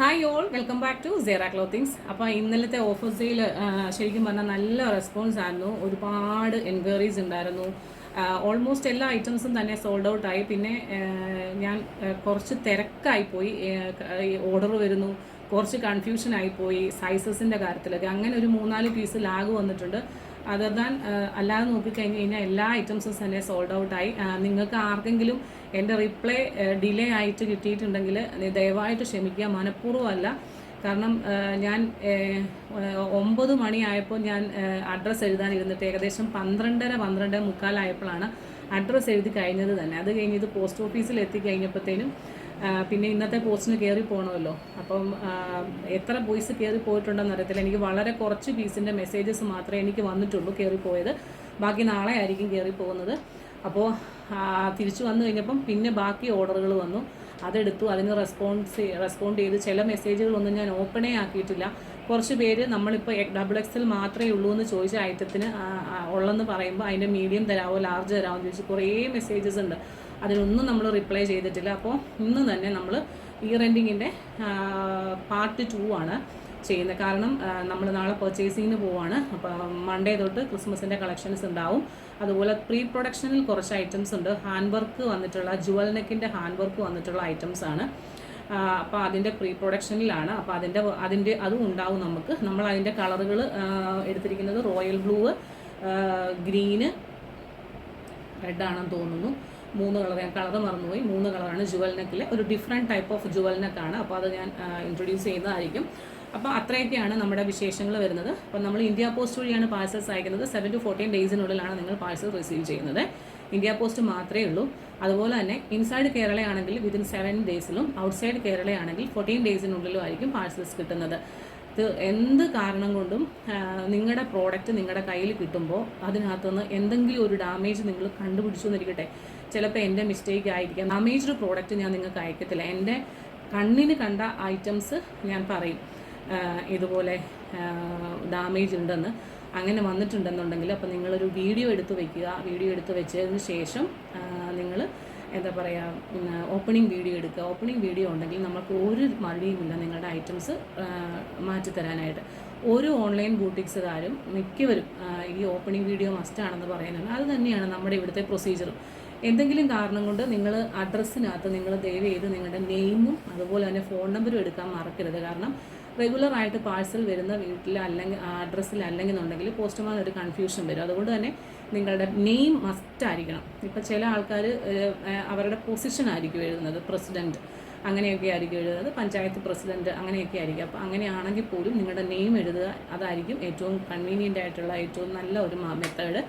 Hi all, welcome back to Sierra clothings. അപ്പോൾ ഇന്നലത്തെ offer sale ശരിക്കും പറഞ്ഞാൽ നല്ല റെസ്പോൺസ് ആയിരുന്നു. ഒരുപാട് എൻക്വയറീസ് ഉണ്ടായിരുന്നു. ഓൾമോസ്റ്റ് എല്ലാ ഐറ്റംസും തന്നെ സോൾഡ് ഔട്ട് ആയി. പിന്നെ ഞാൻ കുറച്ച് തിരക്കായിപ്പോയി. ഓർഡർ വരുന്നു, കുറച്ച് കൺഫ്യൂഷൻ ആയിപ്പോയി സൈസസിൻ്റെ കാര്യത്തിലൊക്കെ. അങ്ങനെ ഒരു 3-4 പീസ് ലാഗ് വന്നിട്ടുണ്ട്. അതർ ദാൻ അല്ലാതെ നോക്കിക്കഴിഞ്ഞ് കഴിഞ്ഞാൽ എല്ലാ ഐറ്റംസും തന്നെ സോൾഡ് ഔട്ടായി. നിങ്ങൾക്ക് ആർക്കെങ്കിലും എൻ്റെ റിപ്ലൈ ഡിലേ ആയിട്ട് കിട്ടിയിട്ടുണ്ടെങ്കിൽ ദയവായിട്ട് ക്ഷമിക്കുക, മനഃപൂർവ്വമല്ല. കാരണം ഞാൻ 9 മണിയായപ്പോൾ ഞാൻ അഡ്രസ്സ് എഴുതാനിരുന്നിട്ട് ഏകദേശം 12:30 ആയപ്പോഴാണ് അഡ്രസ്സ് എഴുതി കഴിഞ്ഞത് തന്നെ. അത് കഴിഞ്ഞ് ഇത് പോസ്റ്റ് ഓഫീസിൽ എത്തിക്കഴിഞ്ഞപ്പോഴത്തേനും പിന്നെ ഇന്നത്തെ പോസ്റ്റിന് കയറി പോകണമല്ലോ. അപ്പം എത്ര ബോയ്സ് കയറി പോയിട്ടുണ്ടെന്ന് അറിയത്തില്ല. എനിക്ക് വളരെ കുറച്ച് പീസിൻ്റെ മെസ്സേജസ് മാത്രമേ എനിക്ക് വന്നിട്ടുള്ളൂ കയറിപ്പോയത്. ബാക്കി നാളെ ആയിരിക്കും കയറി പോകുന്നത്. അപ്പോൾ തിരിച്ചു വന്നു കഴിഞ്ഞപ്പം പിന്നെ ബാക്കി ഓർഡറുകൾ വന്നു, അതെടുത്തു. അതിന് റെസ്പോണ്ട് ചെയ്ത് ചില മെസ്സേജുകളൊന്നും ഞാൻ ഓപ്പണേ ആക്കിയിട്ടില്ല. കുറച്ച് പേര് നമ്മളിപ്പോൾ XXL മാത്രമേ ഉള്ളൂ എന്ന് ചോദിച്ച ഐറ്റത്തിന് ഉള്ളെന്ന് പറയുമ്പോൾ അതിൻ്റെ മീഡിയം തരാമോ ലാർജ് തരാമോ എന്ന് ചോദിച്ച് കുറേ മെസ്സേജസ് ഉണ്ട്. അതിനൊന്നും നമ്മൾ റിപ്ലൈ ചെയ്തിട്ടില്ല. അപ്പോൾ ഇന്ന് തന്നെ നമ്മൾ ഇയർ എൻഡിങ്ങിൻ്റെ പാർട്ട് 2 ആണ് ചെയ്യുന്നത്. കാരണം നമ്മൾ നാളെ പർച്ചേസിങ്ങിന് പോവുകയാണ്. അപ്പോൾ മൺഡേ തൊട്ട് ക്രിസ്മസിൻ്റെ കളക്ഷൻസ് ഉണ്ടാവും. അതുപോലെ പ്രീ പ്രൊഡക്ഷനിൽ കുറച്ച് ഐറ്റംസ് ഉണ്ട്. ഹാൻഡ് വർക്ക് വന്നിട്ടുള്ള ജുവൽ നെക്കിൻ്റെ ഹാൻഡ് വർക്ക് വന്നിട്ടുള്ള ഐറ്റംസ് ആണ്. അപ്പോൾ അതിൻ്റെ പ്രീ പ്രൊഡക്ഷനിലാണ്. അപ്പോൾ അതിൻ്റെ അതും ഉണ്ടാവും നമുക്ക്. നമ്മൾ അതിൻ്റെ കളറുകൾ എടുത്തിരിക്കുന്നത് റോയൽ ബ്ലൂ, ഗ്രീന്, റെഡാണെന്ന് തോന്നുന്നു. 3 കളർ, ഞാൻ കളർ മറന്നുപോയി. 3 കളറാണ് ജുവൽ നെക്കിൽ. ഒരു ഡിഫറെൻറ്റ് ടൈപ്പ് ഓഫ് ജുവൽ നെക്കാണ്. അപ്പോൾ അത് ഞാൻ ഇൻട്രൊഡ്യൂസ് ചെയ്യുന്നതായിരിക്കും. അപ്പോൾ അത്രയൊക്കെയാണ് നമ്മുടെ വിശേഷങ്ങൾ വരുന്നത്. അപ്പോൾ നമ്മൾ ഇന്ത്യ പോസ്റ്റ് വഴിയാണ് പാഴ്സൽസ് അയക്കുന്നത്. 7 to 14 ഡേയ്സിനുള്ളിലാണ് നിങ്ങൾ പാഴ്സൽ റിസീവ് ചെയ്യുന്നത്. ഇന്ത്യ പോസ്റ്റ് മാത്രമേ ഉള്ളൂ. അതുപോലെ തന്നെ ഇൻസൈഡ് കേരളയാണെങ്കിൽ വിതിൻ 7 ഡേയ്സിലും ഔട്ട്സൈഡ് കേരളയാണെങ്കിൽ 14 ഡേയ്സിനുള്ളിലും ആയിരിക്കും പാഴ്സൽസ് കിട്ടുന്നത്. ഇത് എന്ത് കാരണം കൊണ്ടും നിങ്ങളുടെ പ്രോഡക്റ്റ് നിങ്ങളുടെ കയ്യിൽ കിട്ടുമ്പോൾ അതിനകത്തുനിന്ന് എന്തെങ്കിലും ഒരു ഡാമേജ് നിങ്ങൾ കണ്ടുപിടിച്ചു എന്നിരിക്കട്ടെ. ചിലപ്പോൾ എൻ്റെ മിസ്റ്റേക്ക് ആയിരിക്കാം. ഡാമേജ്ഡ് പ്രോഡക്റ്റ് ഞാൻ നിങ്ങൾക്ക് അയക്കത്തില്ല. എൻ്റെ കണ്ണിന് കണ്ട ഐറ്റംസ് ഞാൻ പറയും ഇതുപോലെ ഡാമേജ് ഉണ്ടെന്ന്. അങ്ങനെ വന്നിട്ടുണ്ടെന്നുണ്ടെങ്കിൽ അപ്പോൾ നിങ്ങളൊരു വീഡിയോ എടുത്ത് വയ്ക്കുക. വീഡിയോ എടുത്ത് വെച്ചതിന് ശേഷം നിങ്ങൾ എന്താ പറയുക, ഓപ്പണിംഗ് വീഡിയോ എടുക്കുക. ഓപ്പണിംഗ് വീഡിയോ ഉണ്ടെങ്കിൽ നമുക്ക് ഒരു മടിയുമില്ല നിങ്ങളുടെ ഐറ്റംസ് മാറ്റിത്തരാനായിട്ട്. ഒരു ഓൺലൈൻ ബൂട്ടിക്സുകാരും മിക്കവരും ഈ ഓപ്പണിംഗ് വീഡിയോ മസ്റ്റാണെന്ന് പറയുന്നത്. അത് തന്നെയാണ് നമ്മുടെ ഇവിടുത്തെ പ്രൊസീജിയറും. എന്തെങ്കിലും കാരണം കൊണ്ട് നിങ്ങൾ അഡ്രസ്സിനകത്ത് നിങ്ങൾ ദയവ് ചെയ്ത് നിങ്ങളുടെ നെയിമും അതുപോലെ തന്നെ ഫോൺ നമ്പറും എടുക്കാൻ മറക്കരുത്. കാരണം റെഗുലറായിട്ട് പാഴ്സൽ വരുന്ന വീട്ടിൽ അല്ലെങ്കിൽ അഡ്രസ്സിൽ അല്ലെന്നുണ്ടെങ്കിൽ പോസ്റ്റ്മാൻ ഒരു കൺഫ്യൂഷൻ വരും. അതുകൊണ്ട് തന്നെ നിങ്ങളുടെ നെയിം മസ്റ്റായിരിക്കണം. ഇപ്പോൾ ചില ആൾക്കാർ അവരുടെ പൊസിഷൻ ആയിരിക്കും എഴുതുന്നത്, പ്രസിഡൻറ്റ് അങ്ങനെയൊക്കെ ആയിരിക്കും എഴുതുന്നത്, പഞ്ചായത്ത് പ്രസിഡൻറ്റ് അങ്ങനെയൊക്കെ ആയിരിക്കും. അപ്പോൾ അങ്ങനെയാണെങ്കിൽ പോലും നിങ്ങളുടെ നെയിം എഴുതുക, അതായിരിക്കും ഏറ്റവും കൺവീനിയൻ്റ് ആയിട്ടുള്ള ഏറ്റവും നല്ല ഒരു മെത്തേഡ്.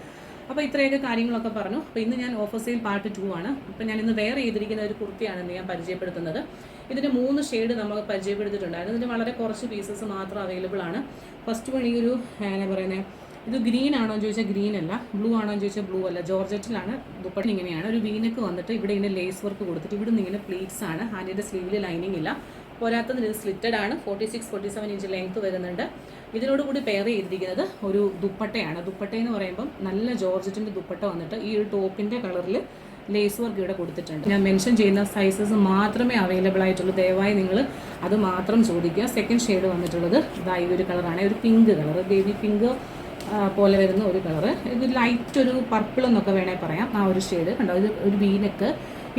അപ്പോൾ ഇത്രയൊക്കെ കാര്യങ്ങളൊക്കെ പറഞ്ഞു. അപ്പോൾ ഇന്ന് ഞാൻ ഓഫർ സെയിൽ പാർട്ട് 2 ആണ്. അപ്പോൾ ഞാൻ ഇന്ന് വേറെ ചെയ്തിരിക്കുന്ന ഒരു കുർത്തിയാണ് ഞാൻ പരിചയപ്പെടുത്തുന്നത്. ഇതിൻ്റെ 3 ഷെയ്ഡ് നമ്മൾ പരിചയപ്പെടുത്തിയിട്ടുണ്ടായിരുന്നു. ഇതിന് വളരെ കുറച്ച് പീസസ് മാത്രം അവൈലബിൾ ആണ്. ഫസ്റ്റ് വൺ ഈ ഒരു എന്നാ പറയുന്നത്, ഇത് ഗ്രീൻ ആണോ എന്ന് ചോദിച്ചാൽ ഗ്രീൻ അല്ല, ബ്ലൂ ആണോ എന്ന് ചോദിച്ചാൽ ബ്ലൂ അല്ല. ജോർജറ്റിലാണ്. ദുപ്പട്ട ഇങ്ങനെയാണ്, ഒരു വീനക്ക് വന്നിട്ട് ഇവിടെ ഇങ്ങനെ ലേസ് വർക്ക് കൊടുത്തിട്ട് ഇവിടെ നിന്ന് ഇങ്ങനെ പ്ലീറ്റ്സ് ആണ്. ഹാൻഡിൻ്റെ സ്ലീവിൽ ലൈനിങ് ഇല്ല. പോരാത്തതിന് ഇത് സ്ലിറ്റഡ് ആണ്. 46-47 ഇഞ്ച് ലെങ്ത് വരുന്നുണ്ട്. ഇതിനോടുകൂടി പെയർ ചെയ്തിരിക്കുന്നത് ഒരു ദുപ്പട്ടയാണ്. ദുപ്പട്ടയെന്ന് പറയുമ്പം നല്ല ജോർജറ്റിൻ്റെ ദുപ്പട്ട വന്നിട്ട് ഈ ഒരു ടോപ്പിൻ്റെ കളറിൽ ലേസ് വർക്ക് ഇവിടെ കൊടുത്തിട്ടുണ്ട്. ഞാൻ മെൻഷൻ ചെയ്യുന്ന സൈസസ് മാത്രമേ അവൈലബിൾ ആയിട്ടുള്ളൂ. ദയവായി നിങ്ങൾ അത് മാത്രം ചോദിക്കുക. സെക്കൻഡ് ഷെയ്ഡ് വന്നിട്ടുള്ളത് ഇതാ ഈ ഒരു കളറാണ്. ഒരു പിങ്ക് കളർ, ബേബി പിങ്ക് പോലെ വരുന്ന ഒരു കളറ്. ഇത് ലൈറ്റ് ഒരു പർപ്പിൾ എന്നൊക്കെ വേണേൽ പറയാം. ആ ഒരു ഷെയ്ഡ് കണ്ടോ. ഇത് ഒരു വീനക്ക്,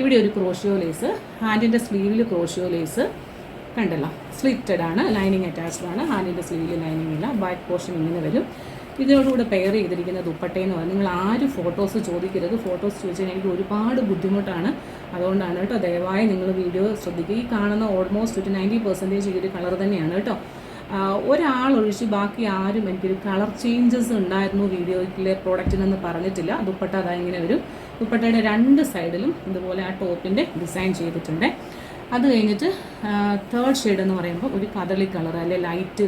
ഇവിടെ ഒരു ക്രോഷിയോ ലേസ്, ഹാൻഡിൻ്റെ സ്ലീവിൽ ക്രോഷിയോ ലേസ് കണ്ടല്ലോ. സ്ലിറ്റഡ് ആണ്, ലൈനിങ് അറ്റാച്ച്ഡ് ആണ്. ഹാൻഡിൻ്റെ സ്ലീവിൽ ലൈനിങ് ഇല്ല. ബാക്ക് പോർഷൻ ഇങ്ങനെ വരും. ഇതിനോടുകൂടെ പെയർ ചെയ്തിരിക്കുന്ന ദുപ്പട്ടയെന്ന് പറഞ്ഞാൽ നിങ്ങൾ ആരും ഫോട്ടോസ് ചോദിക്കരുത്. ഫോട്ടോസ് ചോദിച്ചാൽ എനിക്ക് ഒരുപാട് ബുദ്ധിമുട്ടാണ്. അതുകൊണ്ടാണ് കേട്ടോ. ദയവായി നിങ്ങൾ വീഡിയോ ശ്രദ്ധിക്കുക. ഈ കാണുന്ന ഓൾമോസ്റ്റ് ഒരു 90% ഈ ഒരു കളർ തന്നെയാണ് കേട്ടോ. ഒരാളൊഴിച്ച് ബാക്കി ആരും എനിക്കൊരു കളർ ചേഞ്ചസ് ഉണ്ടായിരുന്നു വീഡിയോയിലെ പ്രോഡക്റ്റിനെന്ന് പറഞ്ഞിട്ടില്ല. ദുപ്പട്ട അതാ ഇങ്ങനെ വരും. ദുപ്പട്ടയുടെ 2 സൈഡിലും ഇതുപോലെ ആ ടോപ്പിൻ്റെ ഡിസൈൻ ചെയ്തിട്ടുണ്ട്. അത് കഴിഞ്ഞിട്ട് തേർഡ് ഷെയ്ഡ് എന്ന് പറയുമ്പോൾ ഒരു കദളി കളർ, അല്ലെ ലൈറ്റ്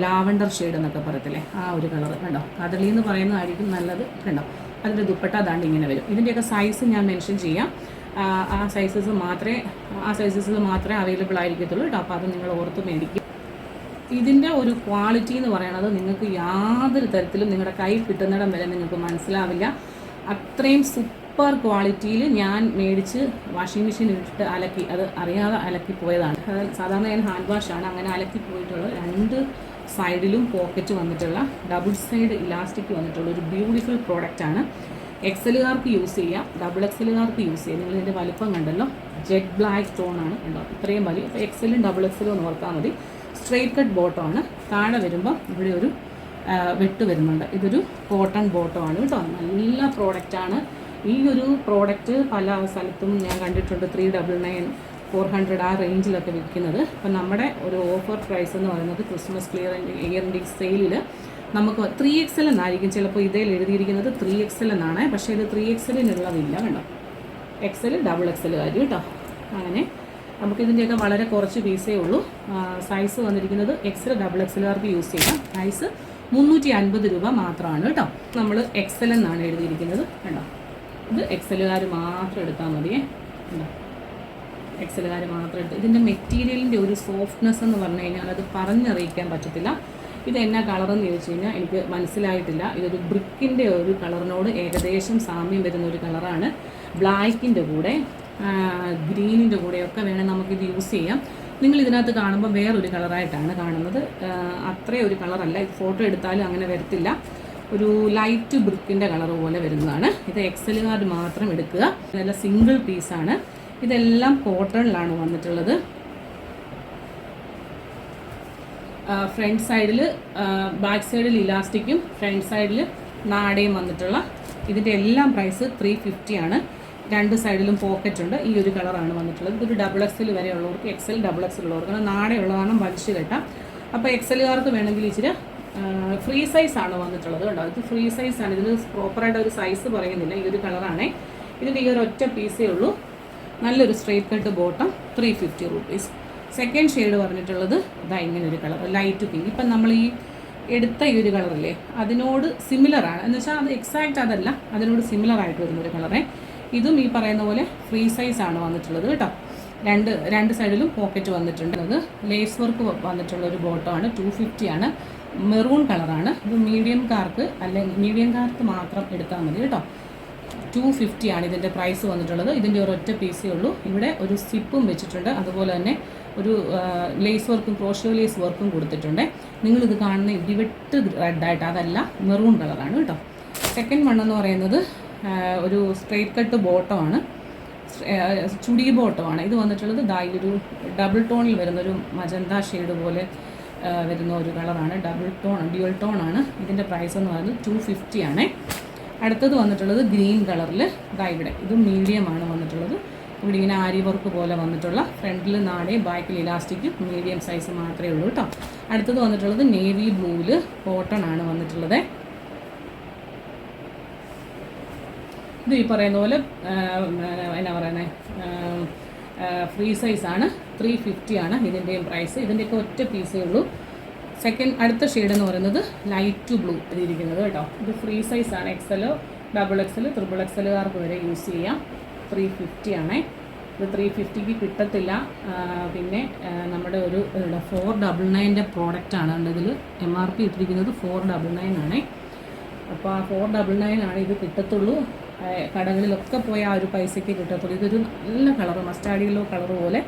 ലാവണ്ടർ ഷെയ്ഡ് എന്നൊക്കെ പറയത്തില്ലേ, ആ ഒരു കളർ കണ്ടോ. കദളി എന്ന് പറയുന്നതായിരിക്കും നല്ലത്. കണ്ടോ, അതിൻ്റെ ദുപ്പട്ട അതാണ്ട് ഇങ്ങനെ വരും. ഇതിൻ്റെയൊക്കെ സൈസ് ഞാൻ മെൻഷൻ ചെയ്യാം. ആ സൈസസിൽ മാത്രമേ അവൈലബിൾ ആയിരിക്കത്തുള്ളൂ കേട്ടോ. അപ്പോൾ അത് നിങ്ങൾ ഓർത്ത് മേടിക്കും. ഇതിൻ്റെ ഒരു ക്വാളിറ്റി എന്ന് പറയുന്നത് നിങ്ങൾക്ക് യാതൊരു തരത്തിലും നിങ്ങളുടെ കയ്യിൽ കിട്ടുന്നിടം വരെ നിങ്ങൾക്ക് മനസ്സിലാവില്ല. അത്രയും സൂപ്പർ ക്വാളിറ്റിയിൽ ഞാൻ മേടിച്ച് വാഷിംഗ് മെഷീൻ ഇട്ടിട്ട് അലക്കി, അത് അറിയാതെ അലക്കി പോയതാണ്. സാധാരണ ഞാൻ ഹാൻഡ് വാഷാണ്, അങ്ങനെ അലക്കി പോയിട്ടുള്ള 2 സൈഡിലും പോക്കറ്റ് വന്നിട്ടുള്ള ഡബിൾ സൈഡ് ഇലാസ്റ്റിക് വന്നിട്ടുള്ള ഒരു ബ്യൂട്ടിഫുൾ പ്രോഡക്റ്റാണ്. എക്സലുകാർക്ക് യൂസ് ചെയ്യാം, ഡബിൾ എക്സലുകാർക്ക് യൂസ് ചെയ്യാം. നിങ്ങൾ ഇതിൻ്റെ വലിപ്പം കണ്ടല്ലോ, ജെറ്റ് ബ്ലാക്ക് ടോണാണ് കണ്ടോ, ഇത്രയും വലിയ. അപ്പോൾ എക്സലും ഡബിൾ എക്സലും ഒന്ന് ഓർത്താൽ മതി. സ്ട്രെയിറ്റ് കട്ട് ബോട്ടമാണ്. താഴെ വരുമ്പോൾ ഇവിടെ ഒരു വെട്ട് വരുന്നുണ്ട്. ഇതൊരു കോട്ടൺ ബോട്ടമാണ് കേട്ടോ. നല്ല പ്രോഡക്റ്റാണ്. ഈ ഒരു പ്രോഡക്റ്റ് പല സ്ഥലത്തും ഞാൻ കണ്ടിട്ടുണ്ട് 399, 400 ആ റേഞ്ചിലൊക്കെ വിൽക്കുന്നത്. അപ്പം നമ്മുടെ ഒരു ഓഫർ പ്രൈസ് എന്ന് പറയുന്നത് ക്രിസ്മസ് ഇയറിൻ്റെ സെയിലിൽ നമുക്ക് 3XL എന്നായിരിക്കും ചിലപ്പോൾ ഇതിൽ എഴുതിയിരിക്കുന്നത് 3XL എന്നാണ്. പക്ഷേ ഇത് 3XLനുള്ളതില്ല കണ്ടോ, XL ഡബിൾ XL കാര്യം കേട്ടോ. അങ്ങനെ നമുക്കിതിൻ്റെയൊക്കെ വളരെ കുറച്ച് പീസേ ഉള്ളൂ. സൈസ് വന്നിരിക്കുന്നത് XL ഡബിൾ XLകാർക്ക് യൂസ് ചെയ്യാം. സൈസ് 350 രൂപ മാത്രമാണ് കേട്ടോ. നമ്മൾ XL എന്നാണ് എഴുതിയിരിക്കുന്നത് കണ്ടോ. ഇത് XLകാർ മാത്രം എടുത്താൽ മതിയേ കണ്ടോ, XLകാർ മാത്രം എടുത്ത്. ഇതിൻ്റെ മെറ്റീരിയലിൻ്റെ ഒരു സോഫ്റ്റ്നെസ് എന്ന് പറഞ്ഞു കഴിഞ്ഞാൽ അത് പറഞ്ഞറിയിക്കാൻ പറ്റത്തില്ല. ഇത് എന്നാ കളറെന്ന് ചോദിച്ചു കഴിഞ്ഞാൽ എനിക്ക് മനസ്സിലായിട്ടില്ല. ഇതൊരു ബ്രിക്കിൻ്റെ ഒരു കളറിനോട് ഏകദേശം സാമ്യം വരുന്ന ഒരു കളറാണ്. ബ്ലാക്കിൻ്റെ കൂടെ ഗ്രീനിൻ്റെ കൂടെയൊക്കെ വേണം നമുക്കിത് യൂസ് ചെയ്യാം. നിങ്ങൾ ഇതിനകത്ത് കാണുമ്പോൾ വേറൊരു കളറായിട്ടാണ് കാണുന്നത്. അത്രയും ഒരു കളറല്ല. ഇത് ഫോട്ടോ എടുത്താലും അങ്ങനെ വരത്തില്ല. ഒരു ലൈറ്റ് ബ്രിക്കിൻ്റെ കളർ പോലെ വരുന്നതാണ്. ഇത് XLകാർ മാത്രം എടുക്കുക. നല്ല സിംഗിൾ പീസാണ്. ഇതെല്ലാം കോട്ടണിലാണ് വന്നിട്ടുള്ളത്. ഫ്രണ്ട് സൈഡിൽ ബാക്ക് സൈഡിൽ ഇലാസ്റ്റിക്കും ഫ്രണ്ട് സൈഡിൽ നാടയും വന്നിട്ടുള്ള ഇതിൻ്റെ എല്ലാം പ്രൈസ് 350 ആണ്. 2 സൈഡിലും പോക്കറ്റ് ഉണ്ട്. ഈ ഒരു കളറാണ് വന്നിട്ടുള്ളത്. ഇതൊരു ഡബിൾ XL വരെ ഉള്ളവർക്ക്, XL ഡബിൾ XL ഉള്ളവർക്ക് നാടയുള്ളതാണ് വലിച്ചു കെട്ടാം. അപ്പോൾ XLകാർക്ക് വേണമെങ്കിൽ ഇച്ചിരി ഫ്രീ സൈസാണ് വന്നിട്ടുള്ളത് കേട്ടോ. ഇത് ഫ്രീ സൈസാണ്. ഇതിന് പ്രോപ്പറായിട്ട് ഒരു സൈസ് പറയുന്നില്ല. ഈ ഒരു കളറാണേ. ഇതിൻ്റെ ഈ ഒരു ഒറ്റ പീസേ ഉള്ളൂ. നല്ലൊരു straight cut bottom, 350 rupees. Second shade പറഞ്ഞിട്ടുള്ളത് ഇതാ ഇങ്ങനെ ഒരു കളർ, ലൈറ്റ് പിങ്ക്. ഇപ്പം നമ്മൾ ഈ എടുത്ത ഈ ഒരു കളറില്ലേ അതിനോട് സിമിലറാണ് എന്ന് വെച്ചാൽ അത് എക്സാക്റ്റ് അതല്ല, അതിനോട് സിമിലറായിട്ട് വരുന്നൊരു കളറേ. ഇതും ഈ പറയുന്ന പോലെ ഫ്രീ സൈസാണ് വന്നിട്ടുള്ളത് കേട്ടോ. രണ്ട് സൈഡിലും പോക്കറ്റ് വന്നിട്ടുണ്ട്. അത് ലേസ് വർക്ക് വന്നിട്ടുള്ള ഒരു ബോട്ടമാണ്. 250 ആണ്. മെറൂൺ കളറാണ്. ഇത് മീഡിയംകാർക്ക് അല്ലെങ്കിൽ മീഡിയംകാർക്ക് മാത്രം എടുത്താൽ മതി കേട്ടോ. 250 ആണ് ഇതിൻ്റെ പ്രൈസ് വന്നിട്ടുള്ളത്. ഇതിൻ്റെ ഒരൊറ്റ പീസേ ഉള്ളൂ. ഇവിടെ ഒരു സിപ്പും വെച്ചിട്ടുണ്ട്. അതുപോലെ തന്നെ ഒരു ലേസ് വർക്കും ക്രോഷ്യോ ലേസ് വർക്കും കൊടുത്തിട്ടുണ്ട്. നിങ്ങളിത് കാണുന്ന ഇടിവെട്ട് റെഡായിട്ട് അതല്ല, മെറൂൺ കളറാണ് കേട്ടോ. സെക്കൻഡ് വൺ എന്ന് പറയുന്നത് ഒരു സ്ട്രെയിറ്റ് കട്ട് ബോട്ടമാണ്, ചുടി ബോട്ടമാണ്. ഇത് വന്നിട്ടുള്ളത് ഒരു ഡബിൾ ടോണിൽ വരുന്നൊരു മജന്ത ഷെയ്ഡ് പോലെ വരുന്ന ഒരു കളറാണ്. ഡ്യുവൽ ടോൺ ആണ്. ഇതിൻ്റെ പ്രൈസ് എന്ന് പറയുന്നത് 250 ആണ്. അടുത്തത് വന്നിട്ടുള്ളത് ഗ്രീൻ കളറിൽ ഇവിടെ, ഇത് മീഡിയമാണ് വന്നിട്ടുള്ളത്. ഇവിടെ ഇങ്ങനെ ആരി വർക്ക് പോലെ വന്നിട്ടുള്ള ഫ്രണ്ടിൽ നാടയും ബാക്കിൽ ഇലാസ്റ്റിക്കും മീഡിയം സൈസ് മാത്രമേ ഉള്ളൂ കേട്ടോ. അടുത്തത് വന്നിട്ടുള്ളത് നേവി ബ്ലൂവിൽ കോട്ടൺ ആണ് വന്നിട്ടുള്ളത്. ഇത് ഈ പറയുന്ന പോലെ എന്നാ പറയുന്നത് ഫ്രീ സൈസാണ്. 350 ആണ് ഇതിൻ്റെയും പ്രൈസ്. ഇതിൻ്റെയൊക്കെ ഒറ്റ പീസേ ഉള്ളൂ. അടുത്ത ഷെയ്ഡ് എന്ന് പറയുന്നത് ലൈറ്റ് ബ്ലൂ ഇതിരിക്കുന്നത് കേട്ടോ. ഇത് ഫ്രീ സൈസാണ്. XL ഡബിൾ XL ട്രിപ്പിൾ XLകാർക്ക് വരെ യൂസ് ചെയ്യാം. 350 ആണേ. ഇത് 350ക്ക് കിട്ടത്തില്ല. പിന്നെ നമ്മുടെ ഒരു 499 പ്രോഡക്റ്റാണ്. ഇതിൽ MRP ഇട്ടിരിക്കുന്നത് 499 ആണേ. അപ്പോൾ ആ 499 ആണ് ഇത് കിട്ടത്തുള്ളൂ. കടകളിലൊക്കെ പോയി ആ ഒരു പൈസയ്ക്ക് കിട്ടത്തുള്ളൂ. ഇതൊരു നല്ല കളറ്, മസ്റ്റാർഡ് യെല്ലോ കളർ പോലെ.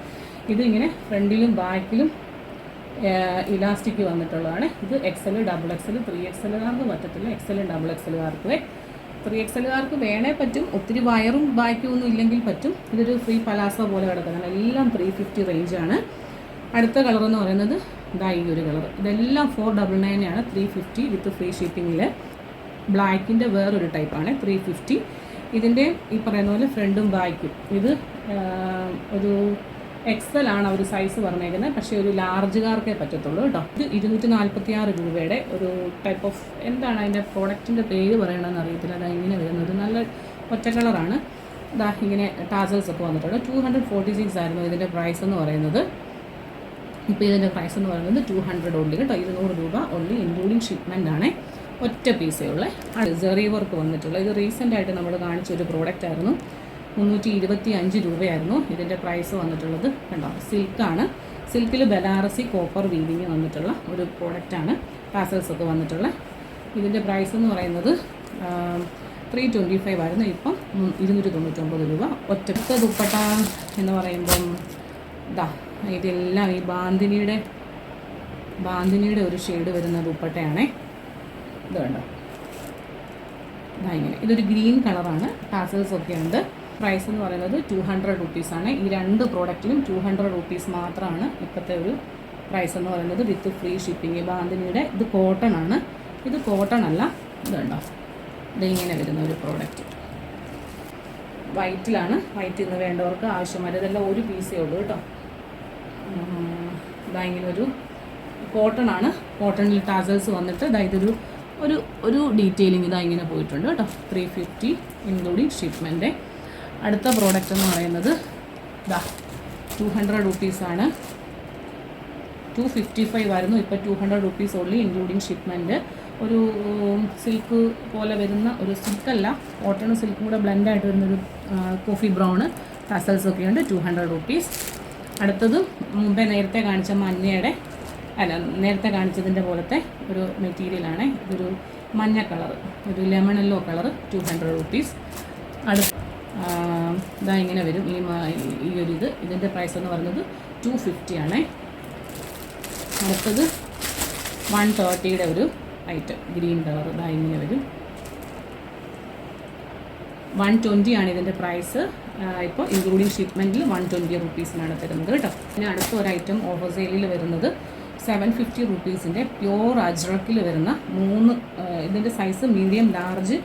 ഇതിങ്ങനെ ഫ്രണ്ടിലും ബാക്കിലും ഇലാസ്റ്റിക് വന്നിട്ടുള്ളതാണ്. ഇത് XL ഡബിൾ XL 3XLകാർക്ക് പറ്റത്തില്ല. XL ഡബിൾ XLകാർക്ക് 3XLകാർക്ക് വേണേ പറ്റും. ഒത്തിരി വയറും ബാക്കും ഒന്നും ഇല്ലെങ്കിൽ പറ്റും. ഇതൊരു ഫ്രീ പലാസ പോലെ കിടക്കുന്നതാണ്. എല്ലാം 350 റേഞ്ചാണ്. അടുത്ത കളർ എന്ന് പറയുന്നത് ഈ ഒരു കളർ. ഇതെല്ലാം 499 ആണ്. 350 വിത്ത് ഫ്രീ ഷിപ്പിങ്ങിൽ. ബ്ലാക്കിൻ്റെ വേറൊരു ടൈപ്പാണ് 350. ഇതിൻ്റെ ഈ പറയുന്ന പോലെ ഫ്രണ്ടും ബാക്കും. ഇത് ഒരു XL ആണ് അവർ സൈസ് പറഞ്ഞേക്കുന്നത്. പക്ഷേ ഒരു ലാർജുകാർക്കേ പറ്റത്തുള്ളൂ കേട്ടോ. ഇത് 246 രൂപയുടെ ഒരു ടൈപ്പ് ഓഫ്, എന്താണ് അതിൻ്റെ പ്രോഡക്റ്റിൻ്റെ പേര് പറയണമെന്ന് അറിയത്തില്ല. അത് ഇങ്ങനെ വരുന്നത് നല്ല ഒറ്റ കളറാണ്. ഇങ്ങനെ ടാസൽസ് ഒക്കെ വന്നിട്ടുണ്ട്. 246 ആയിരുന്നു ഇതിൻ്റെ പ്രൈസ് എന്ന് പറയുന്നത്. ഇപ്പോൾ ഇതിൻ്റെ പ്രൈസ് എന്ന് പറയുന്നത് 200 ഓൺലി കേട്ടോ. 200 രൂപ ഓൺലി ഇൻക്ലൂഡിങ് ഷിപ്മെൻ്റ് ആണ്. ഒറ്റ പീസേ ഉള്ളേ. ജെറി വർക്ക് വന്നിട്ടുള്ള ഇത് റീസെൻ്റായിട്ട് നമ്മൾ കാണിച്ചൊരു പ്രോഡക്റ്റ് ആയിരുന്നു. 325 രൂപയായിരുന്നു ഇതിൻ്റെ പ്രൈസ് വന്നിട്ടുള്ളത് കണ്ടോ. സിൽക്കാണ്. സിൽക്കിൽ ബനാറസി കോപ്പർ വീവിങ് വന്നിട്ടുള്ള ഒരു പ്രോഡക്റ്റാണ്. ടാസൽസ് ഒക്കെ വന്നിട്ടുള്ള. ഇതിൻ്റെ പ്രൈസ് എന്ന് പറയുന്നത് 325 ആയിരുന്നു, ഇപ്പം 299 രൂപ. ഒറ്റ ദുപ്പട്ട എന്ന് പറയുമ്പം ഇതാ ഇതെല്ലാം ഈ ബാന്തിനിയുടെ ഒരു ഷെയ്ഡ് വരുന്ന ദുപ്പട്ടയാണേ. ഇത് കണ്ടോ, ഇതാ ഇങ്ങനെ. ഇതൊരു ഗ്രീൻ കളറാണ്, ടാസൽസ് ഒക്കെ ഉണ്ട്. പ്രൈസ് എന്ന് പറയുന്നത് 200 റുപ്പീസാണ്. ഈ 2 പ്രോഡക്റ്റിലും 200 റുപ്പീസ് മാത്രമാണ് ഇപ്പോഴത്തെ ഒരു പ്രൈസ് എന്ന് പറയുന്നത്, വിത്ത് ഫ്രീ ഷിപ്പിംഗ്. ബാന്തിനിയുടെ ഇത് കോട്ടൺ ആണ്, ഇത് കോട്ടൺ അല്ല. ഇത് കണ്ടോ, ഇതിങ്ങനെ വരുന്ന ഒരു പ്രോഡക്റ്റ് വൈറ്റിലാണ്. വൈറ്റ് ഇന്ന് വേണ്ടവർക്ക് ആവശ്യമായിട്ട് ഇതെല്ലാം ഒരു പീസേ ഉള്ളൂ കേട്ടോ. ഇതാ ഇങ്ങനെ ഒരു കോട്ടൺ ആണ്, കോട്ടണിൽ ടാസൽസ് വന്നിട്ട് ഇതാ ഇതൊരു ഒരു ഡീറ്റെയിലിംഗ് ഇതാ ഇങ്ങനെ പോയിട്ടുണ്ട് കേട്ടോ. 350 ഇൻക്ലൂഡിങ് ഷിപ്മെൻറ്റ്. അടുത്ത പ്രോഡക്റ്റ് എന്ന് പറയുന്നത് ഇതാ 200 റുപ്പീസാണ്. 255 ആയിരുന്നു, ഇപ്പോൾ 200 റുപ്പീസ് ഓൺലി ഇൻക്ലൂഡിങ് ഷിപ്മെൻറ്റ്. ഒരു സിൽക്ക് പോലെ വരുന്ന ഒരു സിൽക്കല്ല, കോട്ടണും സിൽക്കും കൂടെ ബ്ലെൻഡായിട്ട് വരുന്നൊരു കോഫി ബ്രൗണ് ടസൽസ് ഒക്കെ ഉണ്ട്. 200 റുപ്പീസ്. അടുത്തത് മുമ്പേ നേരത്തെ കാണിച്ച നേരത്തെ കാണിച്ചതിൻ്റെ പോലത്തെ ഒരു മെറ്റീരിയലാണ്. ഇതൊരു മഞ്ഞ കളർ, ഒരു ലെമൺ യെല്ലോ കളർ. 200 റുപ്പീസ്. ഇതാ ഇങ്ങനെ വരും ഈ ഒരു ഇതിൻ്റെ പ്രൈസ് എന്ന് പറയുന്നത് 250 ആണേ. അടുത്തത് 130യുടെ ഒരു ഐറ്റം, ഗ്രീൻ കളർ. ഇതാ ഇങ്ങനെ വരും. 120 ആണ് ഇതിൻ്റെ പ്രൈസ്. ഇപ്പോൾ ഇൻക്ലൂഡിങ് ഷിപ്മെൻറ്റിൽ 120 റുപ്പീസിനാണ് തരുന്നത് കേട്ടോ. പിന്നെ അടുത്ത ഒരു ഐറ്റം ഓഫർ സെയിലിൽ വരുന്നത് 750 റുപ്പീസിൻ്റെ പ്യോർ അജ്രക്കിൽ വരുന്ന 3 ഇതിൻ്റെ സൈസ് മീഡിയം, ലാർജ്,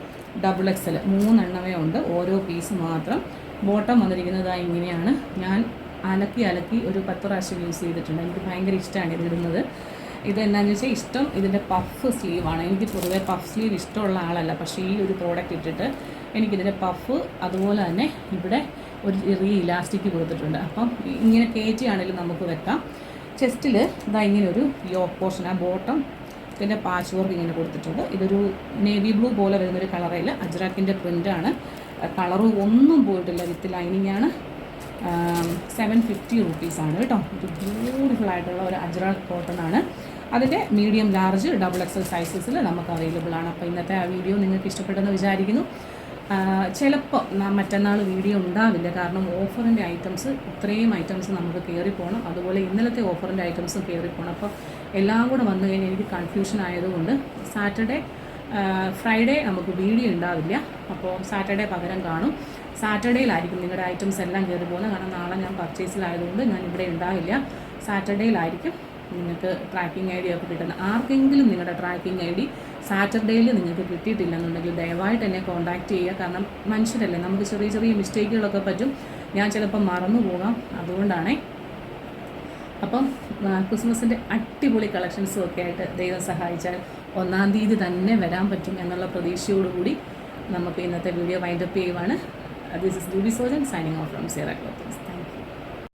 XXL 3 എണ്ണമേ ഉണ്ട്, ഓരോ പീസ് മാത്രം. ബോട്ടം വന്നിരിക്കുന്നത് ഇങ്ങനെയാണ്. ഞാൻ അലക്കി ഒരു 10 പ്രാവശ്യം യൂസ് ചെയ്തിട്ടുണ്ട്. എനിക്ക് ഭയങ്കര ഇഷ്ടമാണ് ഇതിടുന്നത്. ഇതെന്നാന്ന് വെച്ചാൽ ഇഷ്ടം ഇതിൻ്റെ പഫ് സ്ലീവാണ്. എനിക്ക് പൊതുവെ പഫ് സ്ലീവ് ഇഷ്ടമുള്ള ആളല്ല, പക്ഷേ ഈ ഒരു പ്രോഡക്റ്റ് ഇട്ടിട്ട് എനിക്കിതിൻ്റെ പഫ് അതുപോലെ തന്നെ ഇവിടെ ഒരു ചെറിയ ഇലാസ്റ്റിക് കൊടുത്തിട്ടുണ്ട്. അപ്പം ഇങ്ങനെ കയറ്റിയാണെങ്കിലും നമുക്ക് വെക്കാം. ചെസ്റ്റിൽ ഇതാ ഇങ്ങനെ ഒരു യോക്ക് പോർഷൻ, ആ ബോട്ടം പിന്നെ പാച്ച് വർക്ക് ഇങ്ങനെ കൊടുത്തിട്ടുണ്ട്. ഇതൊരു നേവി ബ്ലൂ പോലെ വരുന്നൊരു കളറിൽ അജ്രാക്കിൻ്റെ പ്രിൻ്റാണ്. കളറ് ഒന്നും പോയിട്ടില്ല, വിത്ത് ലൈനിങ് ആണ്. 750 റുപ്പീസാണ് കേട്ടോ. ഒരു ബ്യൂട്ടിഫുൾ ആയിട്ടുള്ള ഒരു അജ്രാക്ക് കോട്ടൺ ആണ്. അതിൻ്റെ മീഡിയം, ലാർജ്, XXL സൈസസിൽ നമുക്ക് അവൈലബിൾ ആണ്. അപ്പോൾ ഇന്നത്തെ ആ വീഡിയോ നിങ്ങൾക്ക് ഇഷ്ടപ്പെട്ടെന്ന് വിചാരിക്കുന്നു. ചിലപ്പോൾ മറ്റന്നാൾ വീഡിയോ ഉണ്ടാവില്ല, കാരണം ഓഫറിൻ്റെ ഐറ്റംസ് ഇത്രയും ഐറ്റംസ് നമുക്ക് കയറിപ്പോകണം. അതുപോലെ ഇന്നലത്തെ ഓഫറിൻ്റെ ഐറ്റംസും കയറിപ്പോകണം. അപ്പോൾ എല്ലാം കൂടെ വന്നു കഴിഞ്ഞാൽ എനിക്ക് കൺഫ്യൂഷൻ ആയതുകൊണ്ട് ഫ്രൈഡേ നമുക്ക് വീഡിയോ ഉണ്ടാവില്ല. അപ്പോൾ സാറ്റർഡേ പകരം കാണും. സാറ്റർഡേയിലായിരിക്കും നിങ്ങളുടെ ഐറ്റംസ് എല്ലാം കയറി പോകുന്നത്, കാരണം നാളെ ഞാൻ പർച്ചേസിലായതുകൊണ്ട് ഞാൻ ഇവിടെ ഉണ്ടാവില്ല. സാറ്റർഡേയിലായിരിക്കും നിങ്ങൾക്ക് ട്രാക്കിംഗ് ID ഒക്കെ കിട്ടുന്നത്. ആർക്കെങ്കിലും നിങ്ങളുടെ ട്രാക്കിംഗ് ID സാറ്റർഡേയിൽ നിങ്ങൾക്ക് കിട്ടിയിട്ടില്ലെന്നുണ്ടെങ്കിൽ ദയവായിട്ട് എന്നെ കോൺടാക്റ്റ് ചെയ്യുക. കാരണം മനുഷ്യരല്ലേ, നമുക്ക് ചെറിയ മിസ്റ്റേക്കുകളൊക്കെ പറ്റും. ഞാൻ ചിലപ്പോൾ മറന്നു പോകാം, അതുകൊണ്ടാണേ. അപ്പം ക്രിസ്മസിൻ്റെ അടിപൊളി കളക്ഷൻസും ഒക്കെ ആയിട്ട് ദൈവം സഹായിച്ചാൽ 1-ാം തീയതി തന്നെ വരാൻ പറ്റും എന്നുള്ള പ്രതീക്ഷയോടുകൂടി നമുക്ക് ഇന്നത്തെ വീഡിയോ വൈൻഡപ്പ് ചെയ്യുവാണ്. This is Jubi Sojan signing off from Sierra clothings.